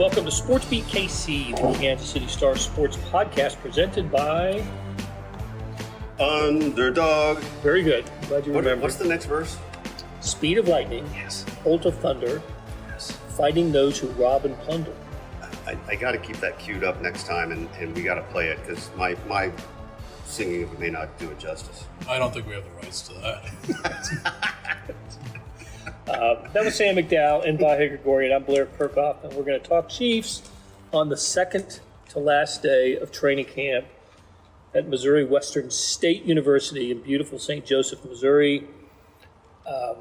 Welcome to SportsBeat KC, the Kansas City Star Sports podcast presented by Underdog. Very good. Glad you remembered. What's the next verse? Speed of lightning. Yes. Bolt of thunder. Yes. Fighting those who rob and plunder. I got to keep that queued up next time, and we got to play it because my singing of it may not do it justice. I don't think we have the rights to that. That was Sam McDowell and Vahe Gregorian. I'm Blair Kirchhoff, and we're going to talk Chiefs on the second to last day of training camp at Missouri Western State University in beautiful St. Joseph, Missouri. I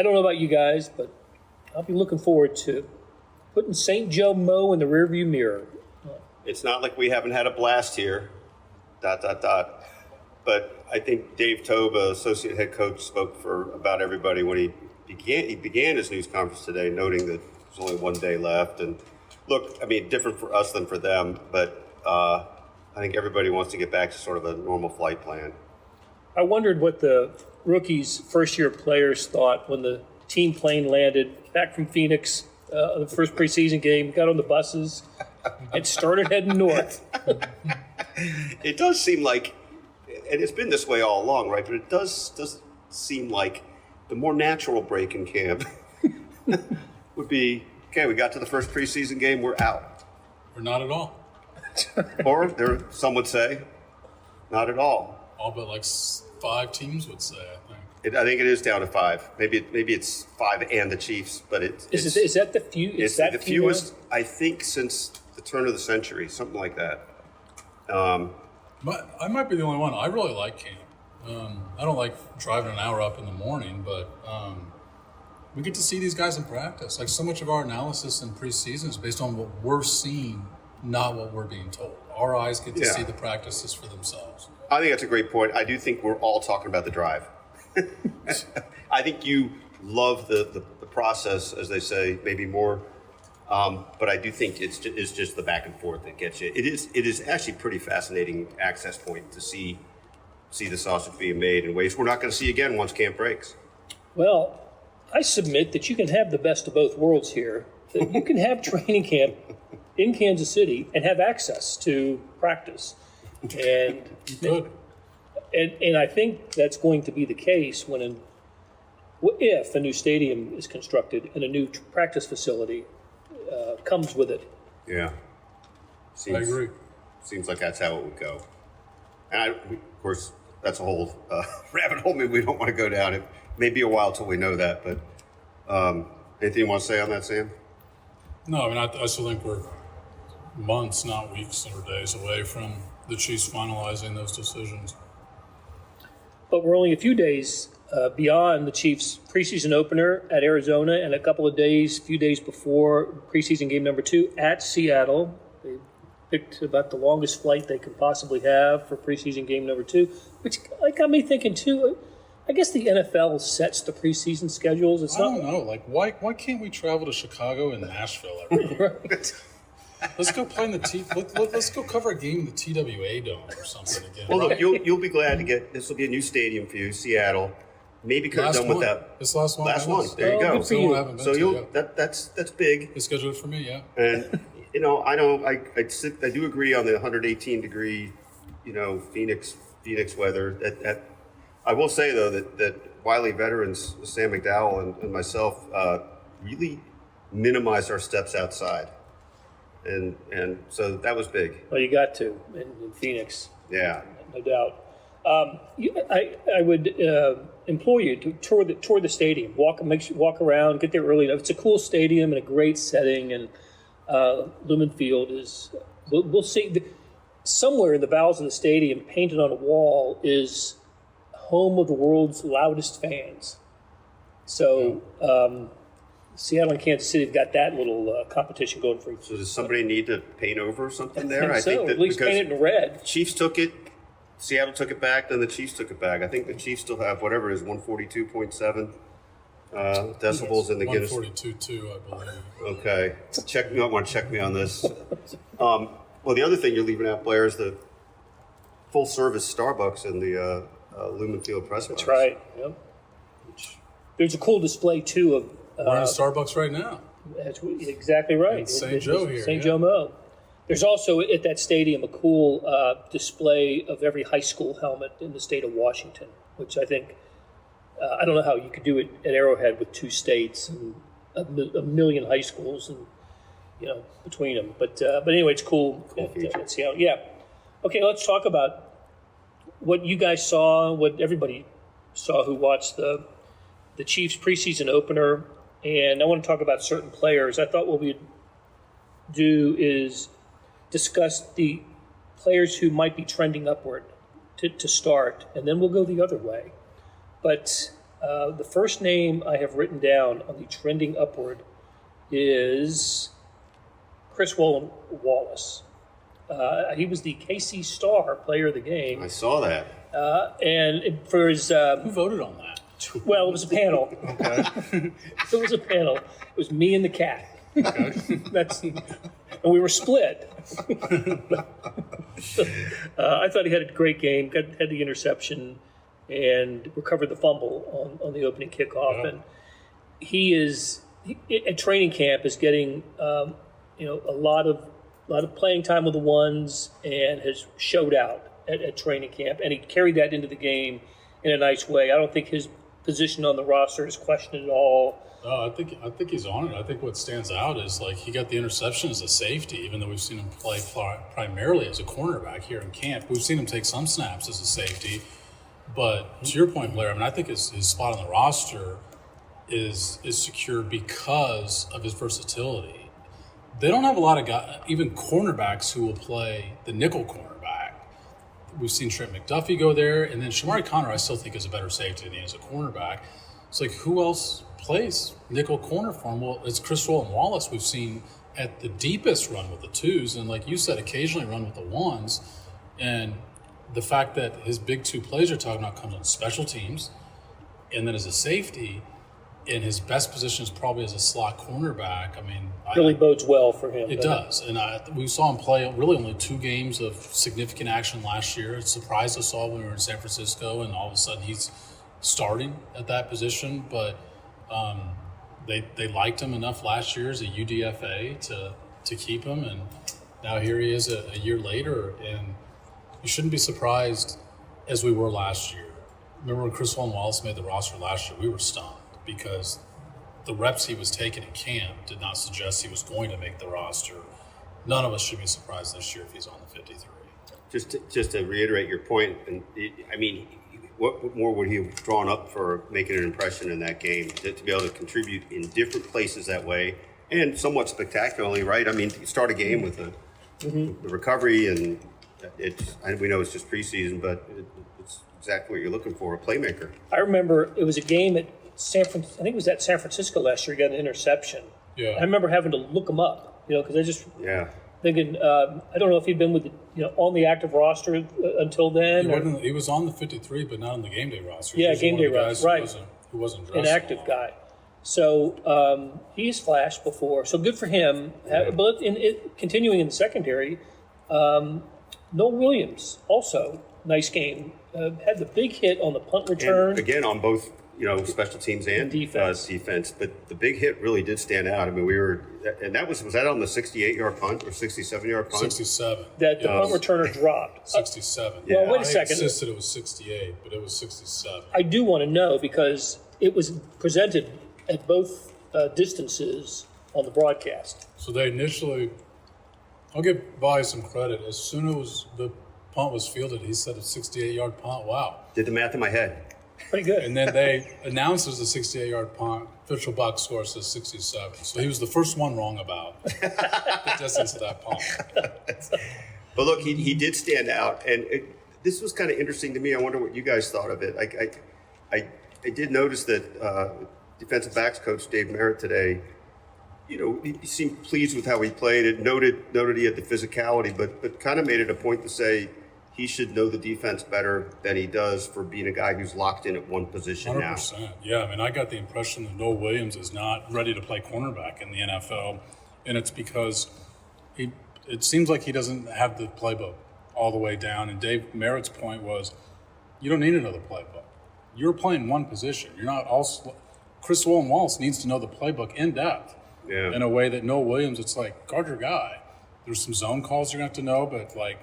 don't know about you guys, but I'll be looking forward to putting St. Joe Mo in the rearview mirror. It's not like we haven't had a blast here, ... But I think Dave Toba, associate head coach, spoke for about everybody when he began his news conference today, noting that there's only 1 day left. And look, I mean, different for us than for them, but I think everybody wants to get back to sort of a normal flight plan. I wondered what the rookies, first-year players thought when the team plane landed back from Phoenix, the first preseason game, got on the buses, and started heading north. It does seem like, and it's been this way all along, right? But it does seem like the more natural break in camp would be, okay, we got to the first preseason game, we're out. Or not at all. Or some would say, not at all. All but like 5 teams would say, I think. I think it is down to 5. Maybe it's 5 and the Chiefs, but Is that the few? It's the fewest, I think, since the turn of the century, something like that. But I might be the only one. I really like camp. I don't like driving an hour up in the morning, but we get to see these guys in practice. Like, so much of our analysis in preseason is based on what we're seeing, not what we're being told. Our eyes get to see the practices for themselves. I think that's a great point. I do think we're all talking about the drive. I think you love the process, as they say, maybe more. But I do think it's just the back and forth that gets you. It is actually pretty fascinating access point to see the sausage being made in ways we're not going to see again once camp breaks. Well, I submit that you can have the best of both worlds here. That you can have training camp in Kansas City and have access to practice. And You could. And I think that's going to be the case if a new stadium is constructed and a new practice facility comes with it. Yeah. I agree. Seems like that's how it would go. And of course, that's a whole rabbit hole maybe we don't want to go down. It may be a while till we know that, but anything you want to say on that, Sam? No, I mean, I still think we're months, not weeks or days away from the Chiefs finalizing those decisions. But we're only a few days beyond the Chiefs' preseason opener at Arizona and a few days before preseason game number 2 at Seattle. They picked about the longest flight they could possibly have for preseason game number 2, which got me thinking, too. I guess the NFL sets the preseason schedules. I don't know. Like, why can't we travel to Chicago and Nashville every year? Right. Let's go play in the let's go cover a game in the TWA Dome or something again. Well, look, you'll be glad to get this. Will be a new stadium for you, Seattle. Maybe could have done with that. This last one. Last one. There you Oh, go. good for you. So that's big. It's scheduled for me, yeah. And I do agree on the 118 degree, Phoenix weather. I will say though that Wiley veterans Sam McDowell and myself really minimized our steps outside, and so that was big. Well, you got to in Phoenix. Yeah, no doubt. I would implore you to tour the stadium. Walk around, get there early enough. It's a cool stadium and a great setting, and Lumen Field is. We'll see. Somewhere in the bowels of the stadium, painted on a wall, is home of the world's loudest fans. So Seattle and Kansas City have got that little competition going for each. So does somebody need to paint over something there? I think so. At least paint it in red. Chiefs took it. Seattle took it back, then the Chiefs took it back. I think the Chiefs still have whatever it is, 142.7 decibels in the Guinness. 142.2, I believe. Okay. You might want to check me on this. Well, the other thing you're leaving out, Blair, is the full-service Starbucks in the Lumen Field press box. That's right. Yep. There's a cool display, too, of We're in a Starbucks right now. That's exactly right. It's St. Joe here. St. Joe Mo. There's also at that stadium a cool display of every high school helmet in the state of Washington, which I think, I don't know how you could do it at Arrowhead with 2 states and a million high schools and, between them. But anyway, it's cool. At Seattle. Yeah. Okay, let's talk about what you guys saw, what everybody saw who watched the Chiefs preseason opener. And I want to talk about certain players. I thought what we'd do is discuss the players who might be trending upward to start, and then we'll go the other way. But the first name I have written down on the trending upward is Chris Wallace. He was the KC Star Player of the Game. I saw that. And for his... Who voted on that? Well, it was a panel. Okay. It was a panel. It was me and the cat. Okay. And we were split. I thought he had a great game. Had the interception and recovered the fumble on the opening kickoff. Yeah. And he at training camp is getting a lot of playing time with the ones and has showed out at training camp. And he carried that into the game in a nice way. I don't think his position on the roster is questioned at all. I think he's on it. I think what stands out is he got the interception as a safety, even though we've seen him play primarily as a cornerback here in camp. We've seen him take some snaps as a safety, but to your point, Blair, I think his spot on the roster is secure because of his versatility. They don't have a lot of guys, even cornerbacks, who will play the nickel cornerback. We've seen Trent McDuffie go there, and then Shamari Connor I still think is a better safety than he is a cornerback. It's who else plays nickel corner for him? Well, it's Chris Wallace we've seen at the deepest run with the 2s, and like you said, occasionally run with the 1s. And the fact that his big 2 plays you're talking about comes on special teams, and then as a safety, and his best position is probably as a slot cornerback. Really bodes well for him. It does. And we saw him play really only 2 games of significant action last year. It surprised us all when we were in San Francisco, and all of a sudden he's starting at that position. But they liked him enough last year as a UDFA to keep him, and now here he is a year later. And you shouldn't be surprised as we were last year. Remember when Chris Wallace made the roster last year? We were stunned, because the reps he was taking in camp did not suggest he was going to make the roster. None of us should be surprised this year if he's on the 53. Just to reiterate your point, and what more would he have drawn up for making an impression in that game to be able to contribute in different places that way, and somewhat spectacularly, right? You start a game with the recovery, and we know it's just preseason, but it's exactly what you're looking for, a playmaker. I remember it was a game at I think it was at San Francisco last year. He got an interception. Yeah. I remember having to look him up, because I just thinking, I don't know if he'd been with on the active roster until then. He was on the 53, but not on the game day roster. Yeah, game day roster, right? Who wasn't dressed an active guy. So he's flashed before. So good for him. Yeah. But continuing in the secondary, Noel Williams also nice game. Had the big hit on the punt return. And again, on both special teams and defense. But the big hit really did stand out. Was that on the 68-yard punt or 67-yard punt? 67. That the punt returner dropped. 67. Well, wait a second. I insisted it was 68, but it was 67. I do want to know, because it was presented at both distances on the broadcast. So they initially, I'll give Vahe some credit. As soon as the punt was fielded, he said a 68-yard punt. Wow. Did the math in my head. Pretty good. And then they announced it was a 68-yard punt. Official box score says 67. So he was the first one wrong about the distance of that punt. But look, he did stand out. And this was kind of interesting to me. I wonder what you guys thought of it. I did notice that defensive backs coach Dave Merritt today, he seemed pleased with how he played. It noted he had the physicality, but kind of made it a point to say he should know the defense better than he does for being a guy who's locked in at one position 100%. now. Yeah, I got the impression that Noel Williams is not ready to play cornerback in the NFL, and it's because it seems like he doesn't have the playbook all the way down. And Dave Merritt's point was, you don't need another playbook. You're playing one position. You're not also. Chris Wallace needs to know the playbook in depth. in a way that Noah Williams, it's like, guard your guy. There's some zone calls you're going to have to know, but like,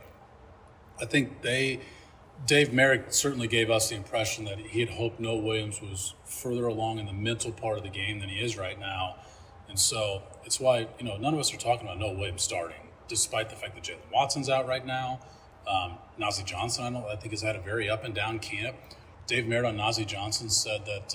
I think Dave Merrick certainly gave us the impression that he had hoped Noah Williams was further along in the mental part of the game than he is right now. And so it's why, none of us are talking about Noah Williams starting, despite the fact that Jalen Watson's out right now. Najee Johnson, I think, has had a very up and down camp. Dave Merritt on Najee Johnson said that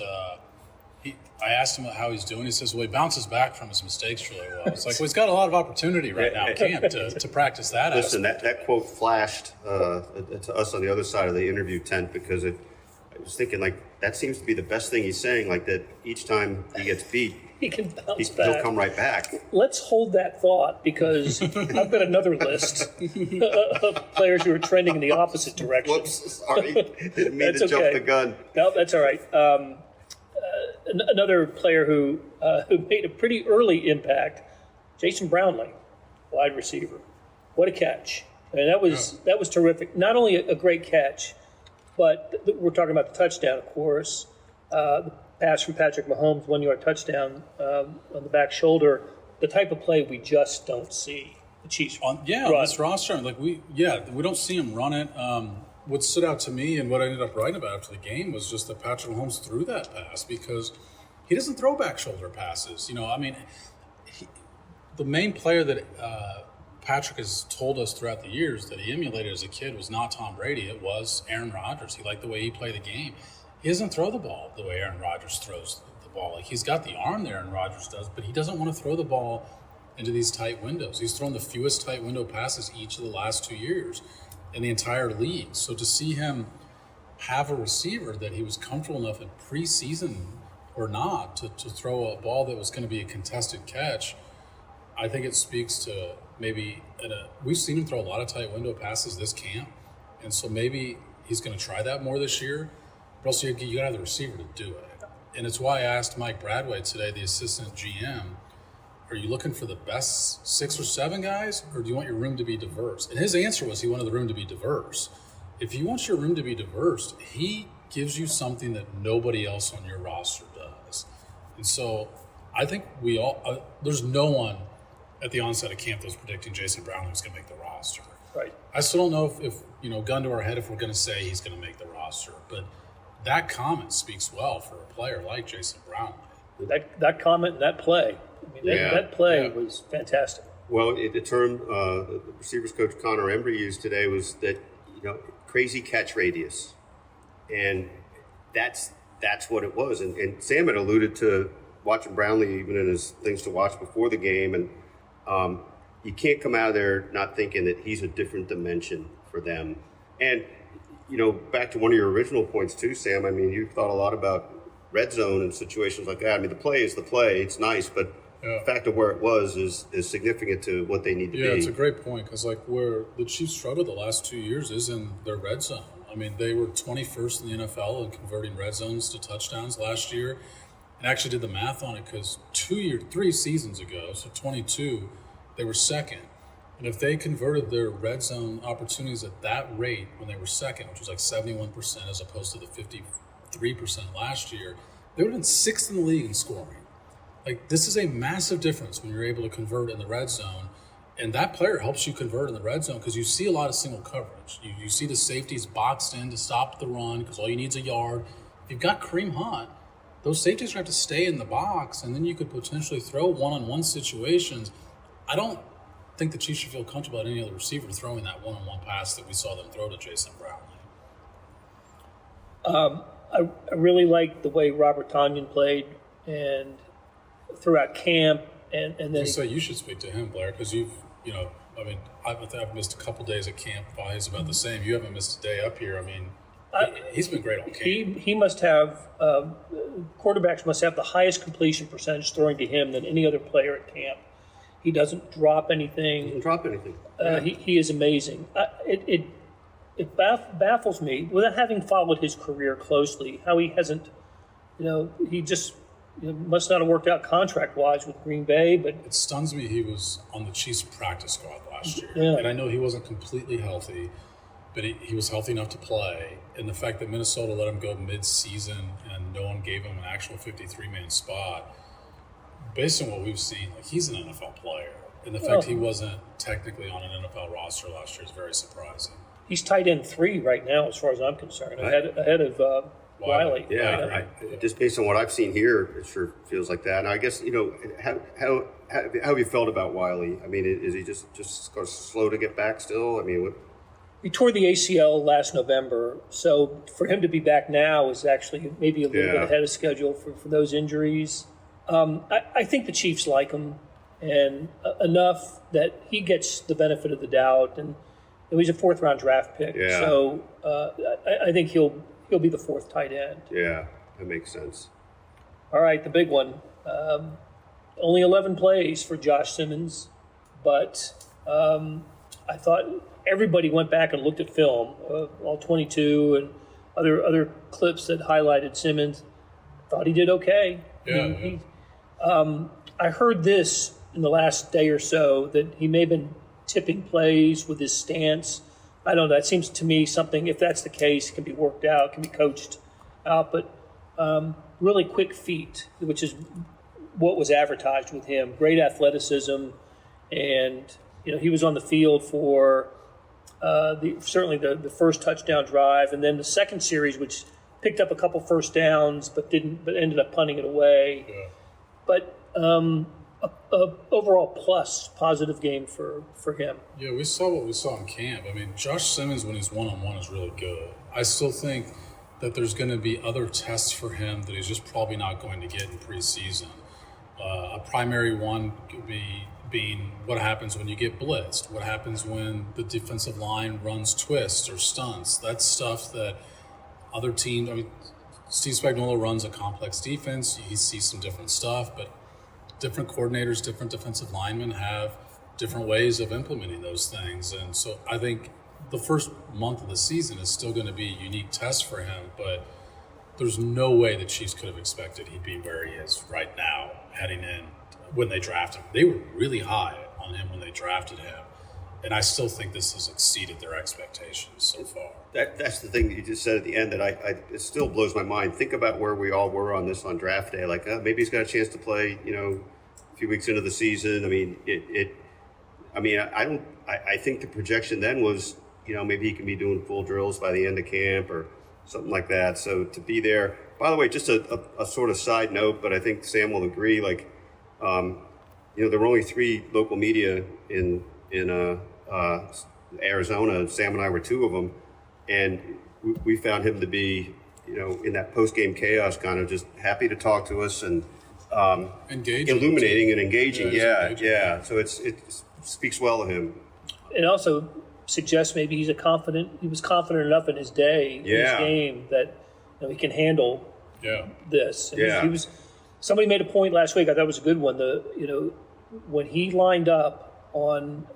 I asked him how he's doing. He says, well, he bounces back from his mistakes really well. It's like, well, he's got a lot of opportunity right now in camp to practice that. Listen, that quote flashed to us on the other side of the interview tent, because I was thinking, like, that seems to be the best thing he's saying, like that each time he gets beat, he can bounce back. He'll come right back. Let's hold that thought, because I've got another list of players who are trending in the opposite direction. Whoops, sorry. Didn't mean to jump the gun. No, that's all right. Another player who made a pretty early impact, Jason Brownlee, wide receiver. What a catch. I mean, that was terrific. Not only a great catch, but we're talking about the touchdown, of course. The pass from Patrick Mahomes, 1-yard touchdown on the back shoulder, the type of play we just don't see the Chiefs on this roster. Like we don't see him run it. What stood out to me and what I ended up writing about after the game was just that Patrick Mahomes threw that pass, because he doesn't throw back shoulder passes. The main player that Patrick has told us throughout the years that he emulated as a kid was not Tom Brady. It was Aaron Rodgers. He liked the way he played the game. He doesn't throw the ball the way Aaron Rodgers throws the ball. Like, he's got the arm there, Aaron Rodgers does, but he doesn't want to throw the ball into these tight windows. He's thrown the fewest tight window passes each of the last 2 years in the entire league. So to see him have a receiver that he was comfortable enough in preseason or not to throw a ball that was going to be a contested catch, I think it speaks to maybe we've seen him throw a lot of tight window passes this camp, and so maybe he's going to try that more this year. But also, you got to have the receiver to do it. And it's why I asked Mike Bradway today, the assistant GM, are you looking for the best 6 or 7 guys, or do you want your room to be diverse? And his answer was he wanted the room to be diverse. If he wants your room to be diverse, he gives you something that nobody else on your roster does. And so I think there's no one at the onset of camp that was predicting Jason Brownlee was going to make the roster. Right. I still don't know if gun to our head, if we're going to say he's going to make the roster. But that comment speaks well for a player like Jason Brownlee. That comment, that play. That play was fantastic. Well, the term the receivers coach Connor Embry used today was that, crazy catch radius. And that's what it was. And Sam had alluded to watching Brownlee even in his things to watch before the game. And you can't come out of there not thinking that he's a different dimension for them. And, back to one of your original points too, Sam, you thought a lot about red zone and situations like that. The play is the play. It's nice, but the fact of where it was is significant to what they need to be. Yeah, it's a great point, because where the Chiefs struggled the last 2 years is in their red zone. They were 21st in the NFL in converting red zones to touchdowns last year, and actually did the math on it, because 3 seasons ago, so 22, they were second. And if they converted their red zone opportunities at that rate when they were second, which was like 71% as opposed to the 53% last year, they would have been 6th in the league in scoring. This is a massive difference when you're able to convert in the red zone. And that player helps you convert in the red zone, because you see a lot of single coverage. You see the safeties boxed in to stop the run, because all you need is a yard. If you've got Kareem Hunt, those safeties are going to have to stay in the box, and then you could potentially throw one-on-one situations. I don't think the Chiefs should feel comfortable at any other receiver throwing that one-on-one pass that we saw them throw to Jason Brownlee. I really liked the way Robert Tonyan played and throughout camp, and then you should speak to him, Blair, because I've missed a couple days at camp. Vahe's about the same. You haven't missed a day up here. He's been great on camp. He must have quarterbacks must have the highest completion percentage throwing to him than any other player at camp. He doesn't drop anything. He is amazing. It baffles me, without having followed his career closely, how he hasn't, he just must not have worked out contract-wise with Green Bay. But it stuns me he was on the Chiefs practice squad last year. Yeah. And I know he wasn't completely healthy, but he was healthy enough to play. And the fact that Minnesota let him go mid-season and no one gave him an actual 53-man spot based on what we've seen, like he's an NFL player. And the fact he wasn't technically on an NFL roster last year is very surprising. He's tight end 3 right now, as far as I'm concerned, ahead of Wiley. Yeah, right. Just based on what I've seen here, it sure feels like that. And I guess, how have you felt about Wiley? I mean, is he just slow to get back still? I mean, He tore the ACL last November, so for him to be back now is actually maybe a little bit ahead of schedule for those injuries. I think the Chiefs like him, and enough that he gets the benefit of the doubt, and he's a 4th-round draft pick. Yeah. So I think he'll be the 4th tight end. Yeah, that makes sense. All right, the big one. Only 11 plays for Josh Simmons, but I thought everybody went back and looked at film, all 22 and other clips that highlighted Simmons. Thought he did okay. Yeah. I heard this in the last day or so that he may have been tipping plays with his stance. I don't know. That seems to me something, if that's the case, can be worked out, can be coached out. But really quick feet, which is what was advertised with him. Great athleticism. And, he was on the field for certainly the first touchdown drive. And then the second series, which picked up a couple first downs, but ended up punting it away. Yeah. But overall positive game for him. Yeah, we saw what we saw in camp. I mean, Josh Simmons, when he's one-on-one, is really good. I still think that there's going to be other tests for him that he's just probably not going to get in preseason. A primary one could be being what happens when you get blitzed, what happens when the defensive line runs twists or stunts. That's stuff that other teams, Steve Spagnuolo runs a complex defense. He sees some different stuff, but different coordinators, different defensive linemen have different ways of implementing those things. And so I think the first month of the season is still going to be a unique test for him, but there's no way the Chiefs could have expected he'd be where he is right now heading in when they drafted him. They were really high on him when they drafted him. And I still think this has exceeded their expectations so far. That's the thing that you just said at the end that it still blows my mind. Think about where we all were on this on draft day. Like, maybe he's got a chance to play, a few weeks into the season. I mean, I think the projection then was, maybe he can be doing full drills by the end of camp or something like that. So to be there, by the way, just a sort of side note, but I think Sam will agree, like, there were only 3 local media in Arizona. Sam and I were 2 of them, and we found him to be, in that post-game chaos, kind of just happy to talk to us and engaging, illuminating and engaging. Engaging. Yeah. So it speaks well of him. It also suggests maybe he was confident enough in his game that he can handle this. And somebody made a point last week. I thought it was a good one. When he lined up on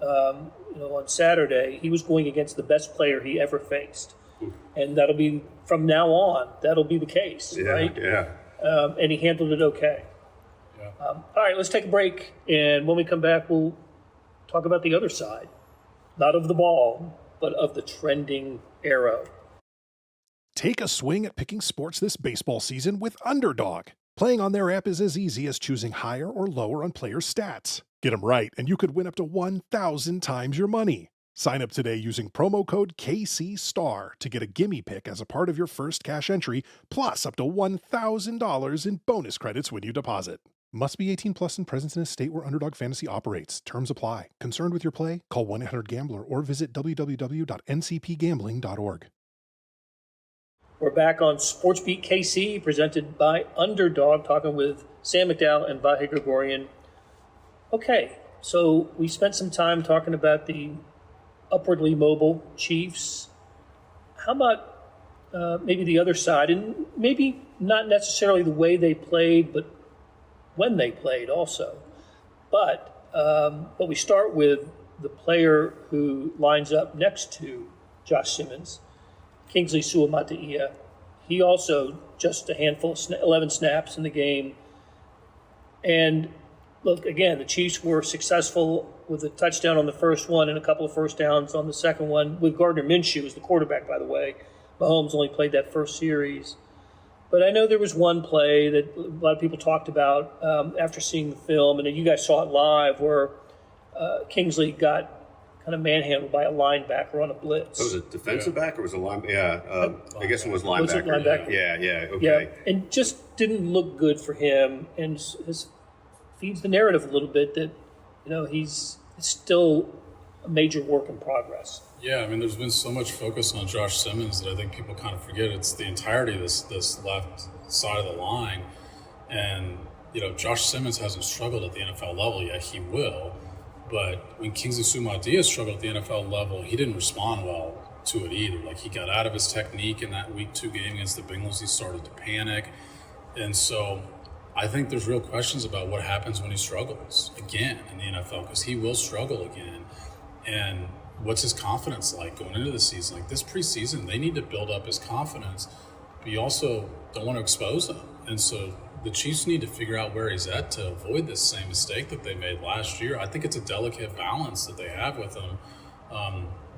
Saturday, he was going against the best player he ever faced, and that'll be from now on. That'll be the case, right? Yeah. And he handled it okay. Yeah. All right, let's take a break, and when we come back, we'll talk about the other side, not of the ball, but of the trending arrow. Take a swing at picking sports this baseball season with Underdog. Playing on their app is as easy as choosing higher or lower on players' stats. Get them right, and you could win up to 1,000 times your money. Sign up today using promo code KCSTAR to get a gimme pick as a part of your first cash entry, plus up to $1,000 in bonus credits when you deposit. Must be 18 plus and present in a state where Underdog Fantasy operates. Terms apply. Concerned with your play? Call 1-800-GAMBLER or visit www.ncpgambling.org. We're back on SportsBeat KC, presented by Underdog, talking with Sam McDowell and Vahe Gregorian. Okay, so we spent some time talking about the upwardly mobile Chiefs. How about maybe the other side, and maybe not necessarily the way they played, but when they played also. But we start with the player who lines up next to Josh Simmons, Kingsley Suamataia. He also just a handful of 11 snaps in the game. And look, again, the Chiefs were successful with a touchdown on the first one and a couple of first downs on the second one, with Gardner Minshew as the quarterback, by the way. Mahomes only played that first series. But I know there was one play that a lot of people talked about after seeing the film, and you guys saw it live, where Kingsley got kind of manhandled by a linebacker on a blitz. So was it defensive back or was it line? Yeah, I guess it was linebacker. Was it linebacker? Yeah, okay. Yeah, and just didn't look good for him, and feeds the narrative a little bit that he's still a major work in progress. Yeah, I mean, there's been so much focus on Josh Simmons that I think people kind of forget it's the entirety of this left side of the line. And, Josh Simmons hasn't struggled at the NFL level yet. He will. But when Kingsley Su'Muadiyah struggled at the NFL level, he didn't respond well to it either. Like, he got out of his technique in that Week 2 game against the Bengals. He started to panic. And so I think there's real questions about what happens when he struggles again in the NFL, because he will struggle again. And what's his confidence like going into the season? Like, this preseason, they need to build up his confidence, but you also don't want to expose him. And so the Chiefs need to figure out where he's at to avoid this same mistake that they made last year. I think it's a delicate balance that they have with him.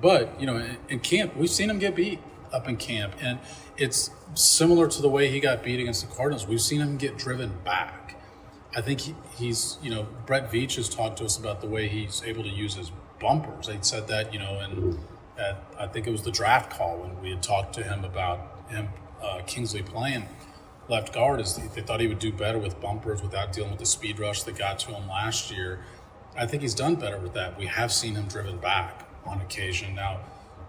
But, in camp, we've seen him get beat up in camp, and it's similar to the way he got beat against the Cardinals. We've seen him get driven back. I think he's Brett Veach has talked to us about the way he's able to use his bumpers. They said that, I think it was the draft call when we had talked to him about Kingsley playing left guard, is they thought he would do better with bumpers without dealing with the speed rush that got to him last year. I think he's done better with that. We have seen him driven back on occasion. Now,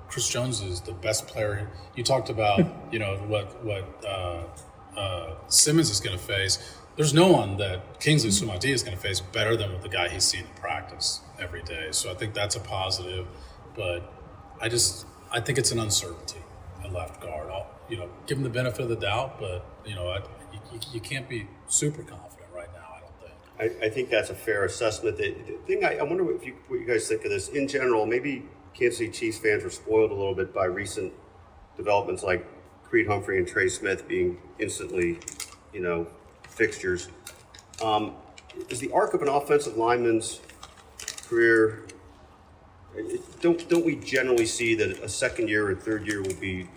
Chris Jones is the best player. You talked about, what Simmons is going to face. There's no one that Kingsley Su'Muadiyah is going to face better than with the guy he's seen in practice every day. So I think that's a positive. But I think it's an uncertainty at left guard. I'll give him the benefit of the doubt, but you can't be super confident right now, I don't think. I think that's a fair assessment. The thing I wonder what you guys think of this in general. Maybe Kansas City Chiefs fans were spoiled a little bit by recent developments like Creed Humphrey and Trey Smith being instantly, fixtures. Is the arc of an offensive lineman's career? Don't we generally see that a second year or third year will be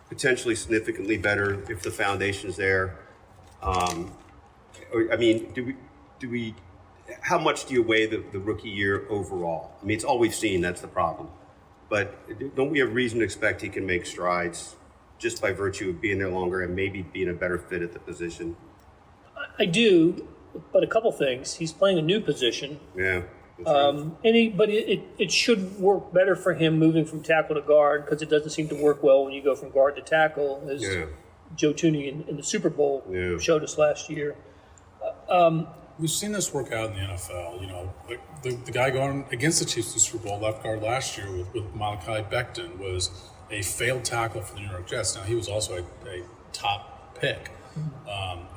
potentially significantly better if the foundation's there? Do we? How much do you weigh the rookie year overall? I mean, it's all we've seen. That's the problem. But don't we have reason to expect he can make strides just by virtue of being there longer and maybe being a better fit at the position? I do, but a couple things. He's playing a new position. Yeah. But it should work better for him moving from tackle to guard, because it doesn't seem to work well when you go from guard to tackle, as Joe Tooney in the Super Bowl showed us last year. We've seen this work out in the NFL. The guy going against the Chiefs in the Super Bowl, left guard last year with Malachi Becton, was a failed tackle for the New York Jets. Now, he was also a top pick.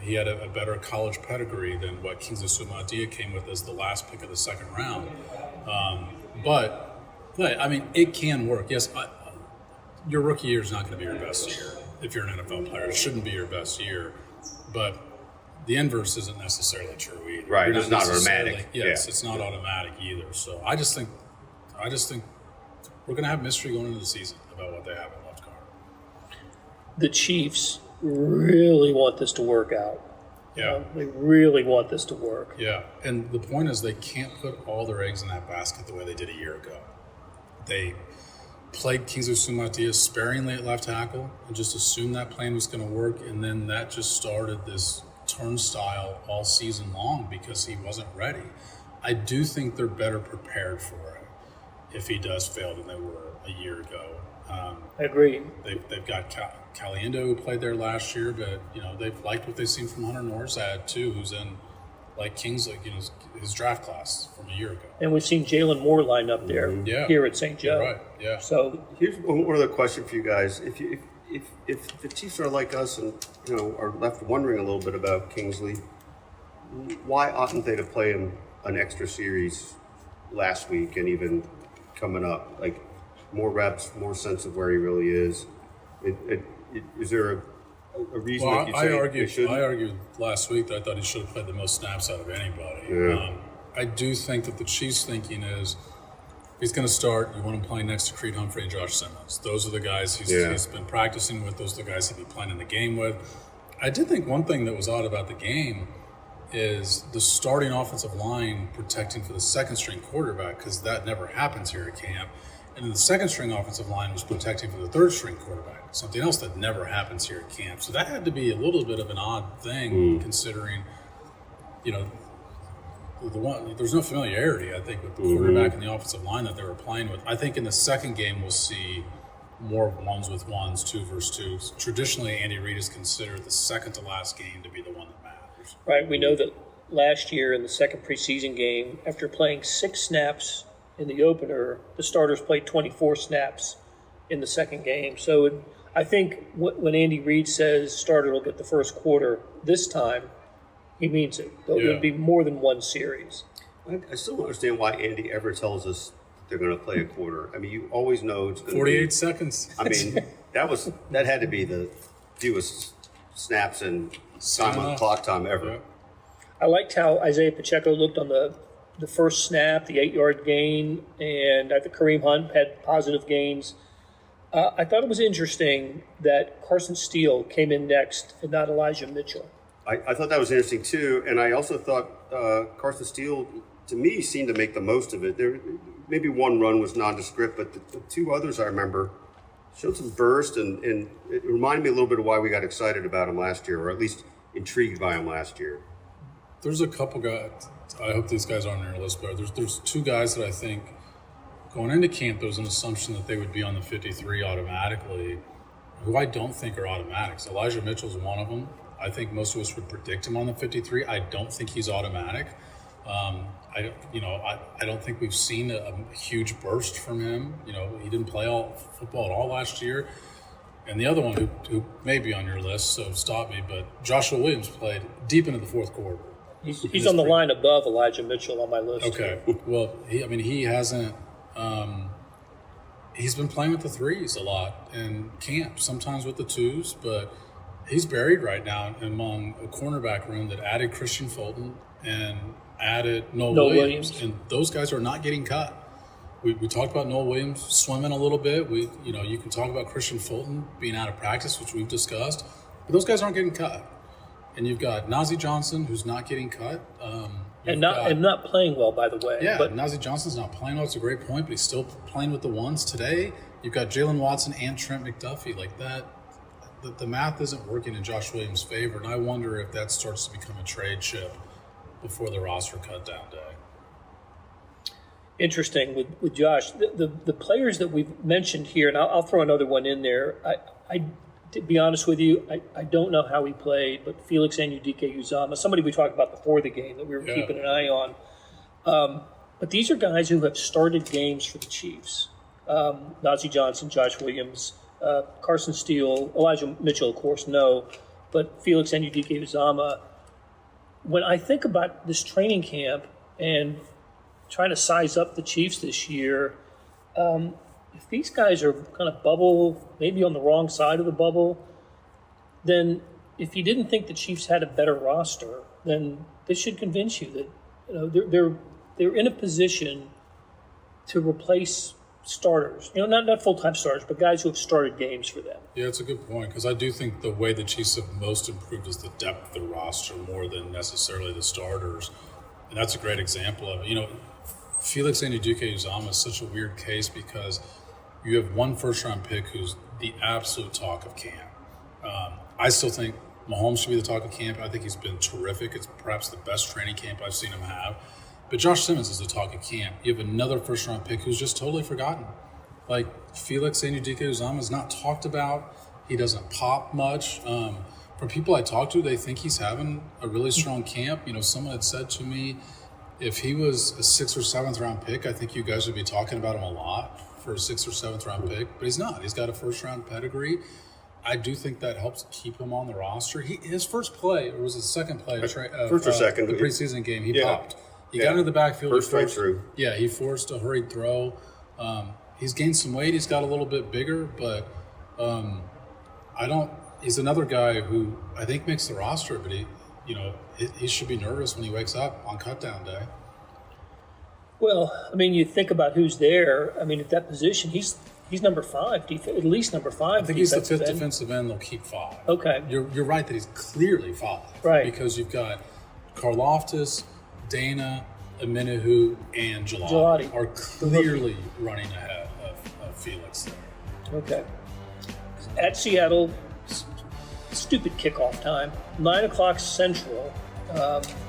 He had a better college pedigree than what Kingsley Su'Muadiyah came with as the last pick of the second round. But I mean, it can work. Yes, your rookie year is not going to be your best year if you're an NFL player. It shouldn't be your best year. But the inverse isn't necessarily true either. Right, it's not automatic. Yes, it's not automatic either. So I just think we're going to have mystery going into the season about what they have at left guard. The Chiefs really want this to work out. Yeah. They really want this to work. Yeah. And the point is, they can't put all their eggs in that basket the way they did a year ago. They played Kingsley Su'Muadiyah sparingly at left tackle and just assumed that plan was going to work. And then that just started this turnstile all season long because he wasn't ready. I do think they're better prepared for him if he does fail than they were a year ago. I agree. They've got Caliendo, who played there last year, but they've liked what they've seen from Hunter Norzad too, who's in like Kingsley, his draft class from a year ago. And we've seen Jalen Moore lined up there here at St. Joe. Right. Yeah. So here's one other question for you guys: if the Chiefs are like us and are left wondering a little bit about Kingsley, why oughtn't they to play him an extra series last week and even coming up? Like, more reps, more sense of where he really is. Is there a reason that you say I argued last week that I thought he should have played the most snaps out of anybody. Yeah. I do think that the Chiefs' thinking is, he's going to start, you want him playing next to Creed Humphrey and Josh Simmons. Those are the guys he's been practicing with. Those are the guys he'll be playing in the game with. I did think one thing that was odd about the game is the starting offensive line protecting for the second-string quarterback, because that never happens here at camp. And then the second-string offensive line was protecting for the third-string quarterback, something else that never happens here at camp. So that had to be a little bit of an odd thing, considering, there's no familiarity, I think, with the quarterback and the offensive line that they were playing with. I think in the second game we'll see more ones with ones, 2 versus 2. Traditionally, Andy Reid has considered the second to last game to be the one that matters. Right. We know that last year in the second preseason game, after playing 6 snaps in the opener, the starters played 24 snaps in the second game. So I think when Andy Reid says starter will get the first quarter this time, he means it. There'll be more than one series. I still don't understand why Andy ever tells us they're going to play a quarter. I mean, you always know it's going to be 48 seconds. I mean, that had to be the fewest snaps and time on clock time ever. Yeah. I liked how Isaiah Pacheco looked on the first snap, the 8-yard gain, and I think Kareem Hunt had positive gains. I thought it was interesting that Carson Steele came in next and not Elijah Mitchell. I thought that was interesting too, and I also thought Carson Steele, to me, seemed to make the most of it. There, maybe one run was nondescript, but the 2 others I remember showed some burst, and it reminded me a little bit of why we got excited about him last year, or at least intrigued by him last year. There's a couple guys. I hope these guys aren't on your list, but there's 2 guys that I think going into camp there was an assumption that they would be on the 53 automatically, who I don't think are automatics. Elijah Mitchell's one of them. I think most of us would predict him on the 53. I don't think he's automatic. I don't think we've seen a huge burst from him. He didn't play football at all last year. And the other one who may be on your list, so stop me, but Joshua Williams played deep into the fourth quarter. He's on the line above Elijah Mitchell on my list. Okay. Well, he hasn't. He's been playing with the 3s a lot in camp, sometimes with the 2s, but he's buried right now among a cornerback room that added Christian Fulton and added Noel Williams, and those guys are not getting cut. We talked about Noel Williams swimming a little bit. You can talk about Christian Fulton being out of practice, which we've discussed, but those guys aren't getting cut. And you've got Najee Johnson, who's not getting cut. And not playing well, by the way. Yeah, but Najee Johnson's not playing well. It's a great point, but he's still playing with the ones today. You've got Jalen Watson and Trent McDuffie. Like that, the math isn't working in Josh Williams' favor, and I wonder if that starts to become a trade chip before the roster cut down day. Interesting with Josh. The players that we've mentioned here, and I'll throw another one in there. I to be honest with you, I don't know how he played, but Felix Anudike-Uzomah, somebody we talked about before the game that we were keeping an eye on. But these are guys who have started games for the Chiefs. Najee Johnson, Josh Williams, Carson Steele, Elijah Mitchell, of course, no. But Felix Anudike-Uzomah, when I think about this training camp and trying to size up the Chiefs this year, if these guys are kind of bubble, maybe on the wrong side of the bubble, then if you didn't think the Chiefs had a better roster, then this should convince you that they're in a position to replace starters. Not full-time starters, but guys who have started games for them. Yeah, it's a good point, because I do think the way the Chiefs have most improved is the depth of the roster more than necessarily the starters. And that's a great example of it. Felix Anudike-Uzomah is such a weird case because you have one first-round pick who's the absolute talk of camp. I still think Mahomes should be the talk of camp. I think he's been terrific. It's perhaps the best training camp I've seen him have. But Josh Simmons is the talk of camp. You have another first-round pick who's just totally forgotten. Like, Felix Anudike-Uzomah is not talked about. He doesn't pop much. From people I talk to, they think he's having a really strong camp. Someone had said to me, if he was a 6th or 7th round pick, I think you guys would be talking about him a lot for a 6th or 7th round pick, but he's not. He's got a first-round pedigree. I do think that helps keep him on the roster. His first play, or was it second play? First or second. The preseason game, he popped. He got into the backfield. First straight through. Yeah, he forced a hurried throw. He's gained some weight. He's got a little bit bigger, but he's another guy who I think makes the roster, but he should be nervous when he wakes up on cutdown day. Well, you think about who's there. At that position, he's He's number 5, at least number 5. I think he's the 5th defensive end. They'll keep 5. Okay. You're right that he's clearly 5. Right. Because you've got Karlaftis, Dana, Amenahu, and Gelati are clearly running ahead of Felix there. Okay. At Seattle, stupid kickoff time, 9 o'clock Central,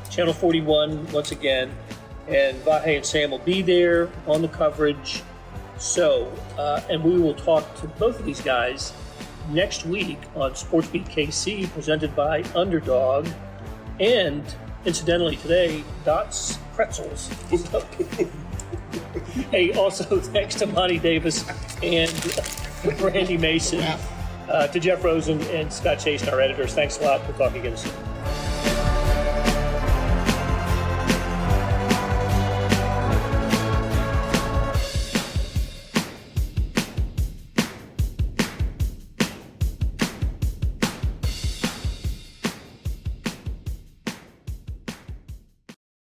Channel 41 once again, and Vahe and Sam will be there on the coverage. So, and we will talk to both of these guys next week on SportsBeat KC, presented by Underdog, and incidentally today, Dots Pretzels. Hey, also thanks to Monty Davis and Randy Mason, to Jeff Rosen and Scott Chase, our editors. Thanks a lot. We'll talk again soon.